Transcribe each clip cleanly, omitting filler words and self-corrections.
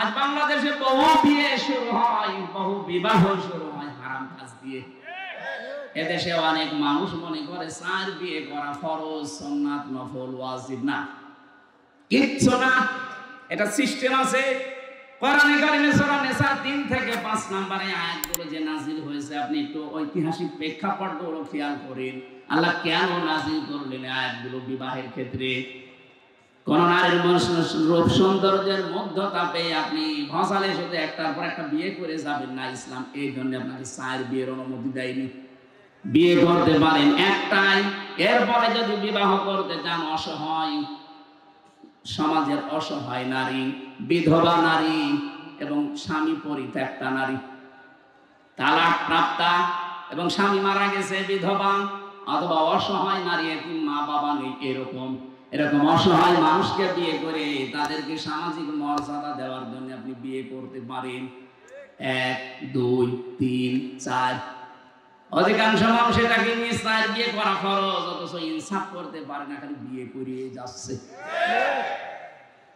আজ বাংলাদেশে বহু বিয়ে শুরু হয়, বহু বিবাহ শুরু হয় হারাম কাজ দিয়ে। এদেশে অনেক মানুষ মনে করে 4 বিয়ে করা ফরজ, সুন্নাত, নফল, ওয়াজিব না, কিচ্ছু না। এটা সিস্টেম আছে। কোরআনে কারিমে সূরা নিসা 3 থেকে 5 নম্বরে আয়াতগুলো যে নাযিল হয়েছে, আপনি একটু ঐতিহাসিক প্রেক্ষাপটগুলো খেয়াল করেন। আল্লাহ কেন নাযিল করলেন আয়াতগুলো? বিবাহের ক্ষেত্রে কোন নারীর রূপ সৌন্দর্যের মধ্যতা পেয়ে আপনি ভসালে শুধু একটার পর একটা বিয়ে করে যাবেন না। ইসলাম এই জন্য আপনাকে 4 বিয়ের অনুমতি দেয়নি। বিয়ে করতে পারেন একটাই, এরপরে যদি বিবাহ করতে চান অসহায় সমাজের অসহায় নারী, বিধবা নারী এবং স্বামী পরিত্যক্তা নারী, তালাক প্রাপ্তা এবং স্বামী মারা গেছে বিধবা, অথবা অসহায় নারী, এতিম মা বাবা নেই, এরকম অসহায় মানুষকে বিয়ে করে তাদেরকে সামাজিক মর্যাদা দেওয়ার জন্য আপনি বিয়ে করতে পারেন। 1, 2, 3, 4। অধিকাংশ মানুষ এটাকে নিয়ে 4 বিয়ে করা ফরজ, অথচ ইনসাফ করতে পারে না, খালি বিয়ে করিয়ে যাচ্ছে।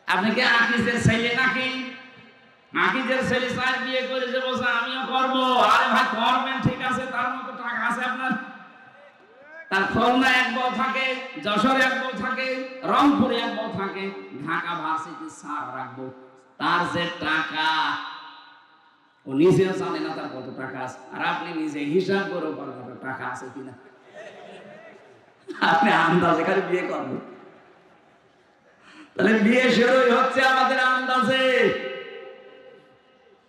আপনি কি আকিজের ছেলে নাকি? আকিজের ছেলে 4 বিয়ে করে যে বলছে আমিও করবো। আরে ভাই করবেন, ঠিক আছে, তার মতো টাকা আছে আপনার? তার খুলনা 1 বউ থাকে, যশোরে 1 বউ থাকে, রংপুরে 1 বউ থাকে, ঢাকা ভার্সিটি 4 রাখবো। তার যে টাকা, ও নিজেও জানে না তার কত টাকা আছে। আর আপনি নিজে হিসাব করে কত টাকা আছে কিনা আপনি আন্দাজে খালি বিয়ে করবেন। তাহলে বিয়ে শুরুই হচ্ছে আমাদের আন্দাজে।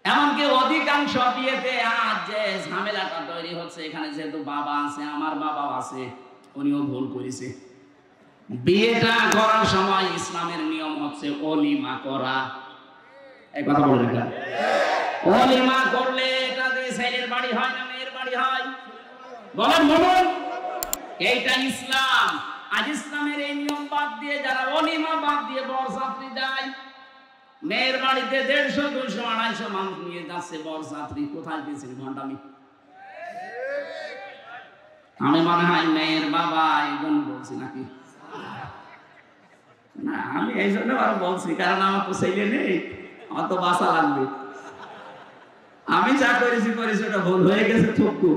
এমনকি অধিকাংশ বিয়েতে আজ যে ঝামেলাটা তৈরি হচ্ছে, এখানে যেহেতু বাবা আছে, আমার বাবাও আছে, উনিও ভুল করেছে। বিয়েটা করার সময় ইসলামের নিয়ম হচ্ছে ওলিমা করা। এই কথা বলবেন না। ওলিমা করলে এটা যে ছেলের বাড়ি হয় না মেয়ের বাড়ি হয়? বলেন বলুন, এইটা ইসলাম। আজ ইসলামের এই নিয়ম বাদ দিয়ে যারা ওলিমা বাদ দিয়ে বরযাত্রী যায়, মেয়ের বাড়িতে 150, 200, 250 মানুষ নিয়ে যাচ্ছে বরযাত্রী, কোথায় পেয়েছেন ঘন্টামি? আমি মনে হয় মেয়ের বাবা এই জন্য বলছি নাকি? না, আমি এই জন্য আরো বলছি, কারণ আমার তো ছেলে নেই, আমার তো বাসা লাগবে। আমি যা করেছি ওটা ভুল হয়ে গেছে, থুকু।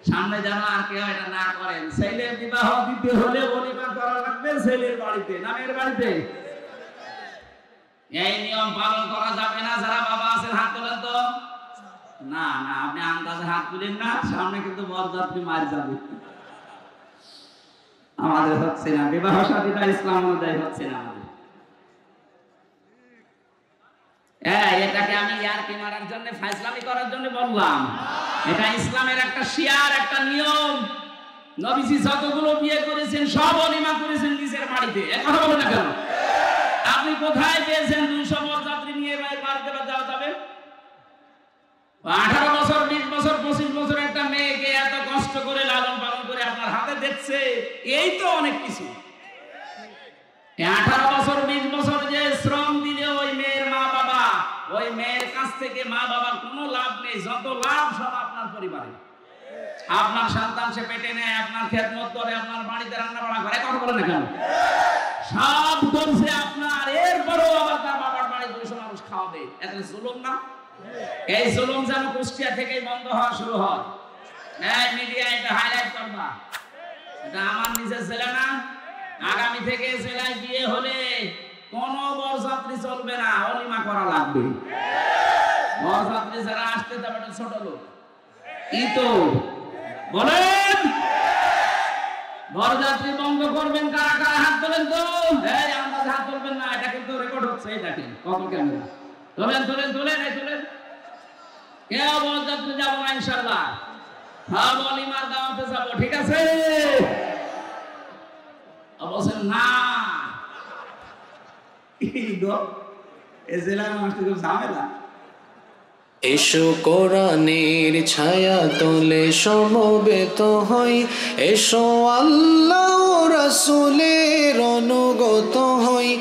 সামনে যেন আর কেউ এটা না করেন। ছেলের বিবাহ দিতে হলে ওলিমা করা লাগবে ছেলের বাড়িতে, না মেয়ের বাড়িতে। এই নিয়ম পালন করা যাবে না। যারা বাবা আছেন হাত তোলেন তো। না না, আপনি আন্দাজে হাত তুলেন না, সামনে কিন্তু বরযাত্রী মার যাবে। আমাদের হচ্ছে না, বিবাহ শাদীটা ইসলাম অনুযায়ী হচ্ছে না আমাদের। এটাকে আমি ইয়ারকি মারার জন্য, ফাইজলামি করার জন্য বললাম? এটা ইসলামের একটা শিয়ার, একটা নিয়ম। নবীজি যতগুলো বিয়ে করেছেন সব ওলিমা করেছেন নিজের বাড়িতে। এক কথা বলেন না কেন? আপনি কোথায় পেয়েছেন 200 বরযাত্রী নিয়ে বাড়িতে যাওয়া যাবে? 18 বছর, 20 বছর, 25 বছর একটা মেয়েকে এত কষ্ট করে লালন পালন করে আপনার হাতে দেখছে, এই তো অনেক কিছু। 18 বছর, 20 বছর যে শ্রম দিলে ওই মেয়ের মা বাবা, ওই মেয়ের কাছ থেকে মা বাবার কোনো লাভ নেই। যত লাভ সব আপনার পরিবারে। আপনার সন্তান সে পেটে নেয়, আপনার খেদমত করে, আপনার বাড়িতে রান্না বাড়া করে। কথা বলেন না কেন? সব করছে আপনার, এরপরেও আবার তার বাবার বাড়ি 200 মানুষ খাওয়াবে। এটা জুলুম না? এই জুলুম যেন কুষ্টিয়া থেকেই বন্ধ হওয়া শুরু হয়। এই মিডিয়া এটা হাইলাইট করবা। এটা আমার নিজের ছেলে না। আগামী থেকে জেলায় বিয়ে হলে কোন বরযাত্রী চলবে না, ওলিমা করা লাগবে। বরযাত্রী যারা আসতে যাবে ছোট লোক, ই তো বলেন। বরযাত্রী বন্ধ করবেন কারা কারা? হাত তোলেন তো। এই আন্দাজে হাত তুলবেন না, এটা কিন্তু রেকর্ড হচ্ছে। এই দেখেন কত ক্যামেরা। তোলেন তোলেন তোলেন, এই তোলেন। কেউ বরযাত্রী যাবো না ইনশাআল্লাহ। হ্যাঁ, ওলিমার দাওয়াতে যাবো, ঠিক আছে? বলছেন না, ঝামেলা। এসো কোরআনের ছায়া তলে সমবেত হই, এসো আল্লাহ রাসূলের অনুগত হই।